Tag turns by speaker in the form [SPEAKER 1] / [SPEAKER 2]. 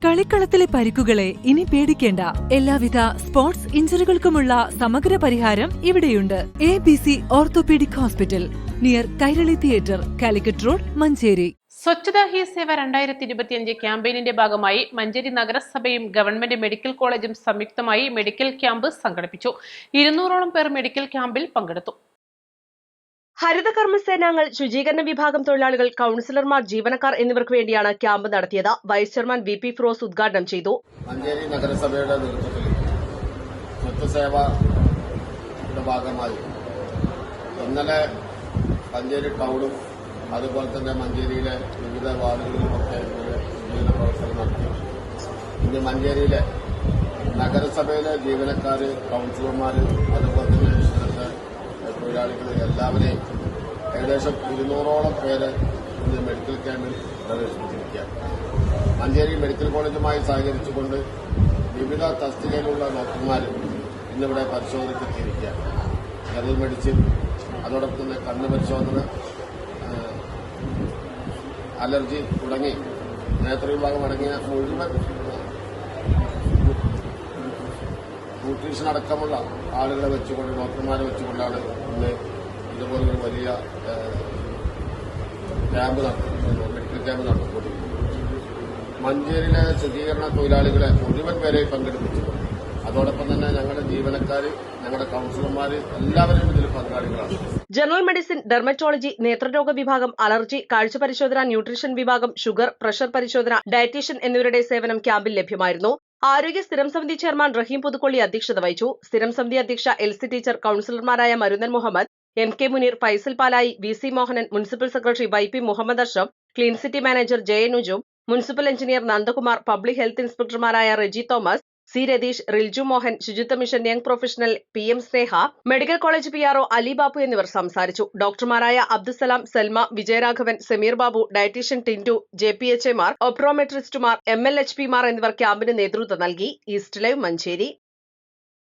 [SPEAKER 1] കളിക്കളത്തിലെ പരിക്കുകളെ ഇനി പേടിക്കേണ്ട. എല്ലാവിധ സ്പോർട്സ് ഇഞ്ചുറികൾക്കുമുള്ള സമഗ്ര പരിഹാരം ഇവിടെയുണ്ട്. ABC orthopaedic hospital, near Kairali theatre, Calicut road, Manjeri.
[SPEAKER 2] Swachhata Hi Seva 2025 ക്യാമ്പയിനിന്റെ ഭാഗമായി മഞ്ചേരി നഗരസഭയും ഗവൺമെന്റ് മെഡിക്കൽ കോളേജും സംയുക്തമായി മെഡിക്കൽ ക്യാമ്പ് സംഘടിപ്പിച്ചു. 200ഓളം പേർ മെഡിക്കൽ ക്യാമ്പിൽ പങ്കെടുത്തു.
[SPEAKER 3] ഹരിതകർമ്മസേനാംഗങ്ങൾ, ശുചീകരണ വിഭാഗം തൊഴിലാളികൾ, കൌൺസിലർമാർ, ജീവനക്കാർ എന്നിവർക്ക് വേണ്ടിയാണ് ക്യാമ്പ് നടത്തിയത്. വൈസ് ചെയർമാൻ VP ഫിറോസ് ഉദ്ഘാടനം ചെയ്തു.
[SPEAKER 4] മഞ്ചേരി നഗരസഭയുടെ നേതൃത്വത്തിൽ സ്വച്ഛസേവയുടെ ഭാഗമായി ഇന്നലെ മഞ്ചേരി ടൌണും അതുപോലെ തന്നെ മഞ്ചേരിയിലെ വിവിധ വാർഡുകളിലുമൊക്കെ ശുചീകരണ പ്രവർത്തനം നടത്തി. ഇന്ന് മഞ്ചേരിയിലെ നഗരസഭയിലെ ജീവനക്കാർ, കൌൺസിലർമാർ, അതുപോലെ തന്നെ ഇവിടുത്തെ തൊഴിലാളികൾ എല്ലാവരെയും ഏകദേശം 200ഓളം പേര് ഇന്ന് മെഡിക്കൽ ക്യാമ്പിൽ പ്രവേശിപ്പിച്ചിരിക്കുകയാണ്. മഞ്ചേരി മെഡിക്കൽ കോളേജുമായി സഹകരിച്ചുകൊണ്ട് വിവിധ തസ്തികയിലുള്ള ഡോക്ടർമാർ ഇന്നിവിടെ പരിശോധനയ്ക്കെത്തിയിരിക്കുകയാണ്. ജനറൽ മെഡിസിൻ, അതോടൊപ്പം തന്നെ കണ്ണ് പരിശോധന, അലർജി തുടങ്ങി നേത്രവിഭാഗം അടങ്ങിയ മുഴുവൻ ന്യൂട്രീഷൻ അടക്കമുള്ള ആളുകളെ വെച്ചുകൊണ്ട്, ഡോക്ടർമാരെ വെച്ചുകൊണ്ടാണ് ഇന്ന് ഇതുപോലൊരു വലിയ ക്യാമ്പ് മെഡിക്കൽ ക്യാമ്പ് നടത്തിക്കൊണ്ടിരിക്കുന്നത്. മഞ്ചേരിയിലെ ശുചീകരണ തൊഴിലാളികളെ മുഴുവൻ പേരെ പങ്കെടുപ്പിച്ചിട്ടുണ്ട്. അതോടൊപ്പം തന്നെ ഞങ്ങളുടെ ജീവനക്കാർ, ഞങ്ങളുടെ കൌൺസിലർമാർ എല്ലാവരും ഇതിൽ പങ്കാളികളാണ്.
[SPEAKER 3] ജനറൽ മെഡിസിൻ, ഡെർമറ്റോളജി, നേത്രരോഗ വിഭാഗം, അലർജി, കാഴ്ച പരിശോധന, ന്യൂട്രീഷൻ വിഭാഗം, ഷുഗർ, പ്രഷർ പരിശോധന, ഡയറ്റീഷ്യൻ എന്നിവരുടെ സേവനം ക്യാമ്പിൽ ലഭ്യമായിരുന്നു. ആരോഗ്യ സ്ഥിരം സമിതി ചെയർമാൻ റഹീം പുതുക്കൊള്ളി അധ്യക്ഷത വഹിച്ചു. സ്ഥിരം സമിതി അധ്യക്ഷ LC ടീച്ചർ, കൌൺസിലർമാരായ Marunnan Muhammad, MK Muneer, Faisal Palayi, VC Mohanan, municipal secretary YP Muhammad Ashraf, clean city manager JN Ujum, municipal engineer Nandakumar, public health ഇൻസ്പെക്ടർമാരായ Reji Thomas, C Ratheesh, Rilju Mohan, Suchitwa mission young professional PM Sneha, medical college PRO Ali Babu എന്നിവർ സംസാരിച്ചു. ഡോക്ടർമാരായ അബ്ദുസലാം, സൽമ, വിജയരാഘവൻ, സമീർ ബാബു, ഡയറ്റീഷ്യൻ ടിൻറ്റു, JPHമാർ, ഒപ്ട്രോമെട്രിസ്റ്റുമാർ, MLHPമാർ എന്നിവർ ക്യാമ്പിന് നേതൃത്വം നൽകി. East live, Manjeri.